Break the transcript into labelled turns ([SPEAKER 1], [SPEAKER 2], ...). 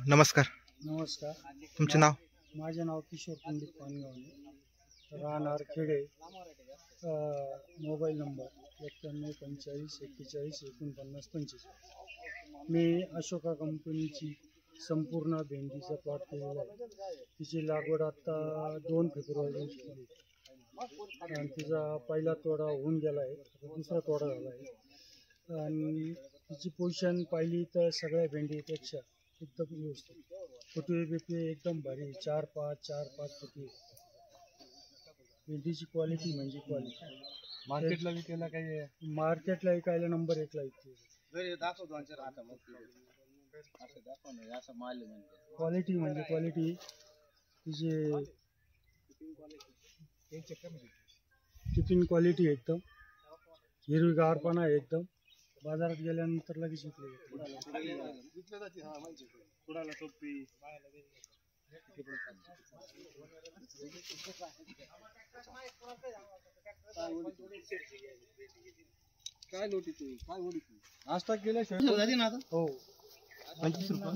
[SPEAKER 1] नमस्कार.
[SPEAKER 2] नमस्कार.
[SPEAKER 1] तुमचे नाव?
[SPEAKER 2] माझे नाव किशोर पंडित पानगावणे, राहणार खेडे. Mobile number 9145414945. मी अशोका कंपनीची संपूर्ण भेंडीचा प्लॉट केलेला आहे. तिची लागवड आता 2 फेब्रुवारी रोजी केली आणि तिचा पहिला तोडा होऊन गेला आहे, दुसरा तोडा झाला आहे. आणि तिची पोझिशन पाहिली तर सगळ्या भेंडीपेक्षा एकदम व्यवस्थित. फुटवे बिटवे एकदम भारी, 4-5 फुटवे. भेंडीची क्वालिटी म्हणजे क्वालिटी.
[SPEAKER 3] मार्केटला विकायला काही
[SPEAKER 2] मार्केटला विकायला नंबर 1 ला विकते. क्वालिटी म्हणजे क्वालिटी. तिची टिफिन क्वालिटी एकदम हिरवीगारपणा आहे एकदम. बाजारात गेल्यानंतर लगेच विकले जाते.
[SPEAKER 3] काय नोटी तू काय ओढी तू नाश्ता केल्याशिवाय
[SPEAKER 2] हो
[SPEAKER 3] 25 रुपये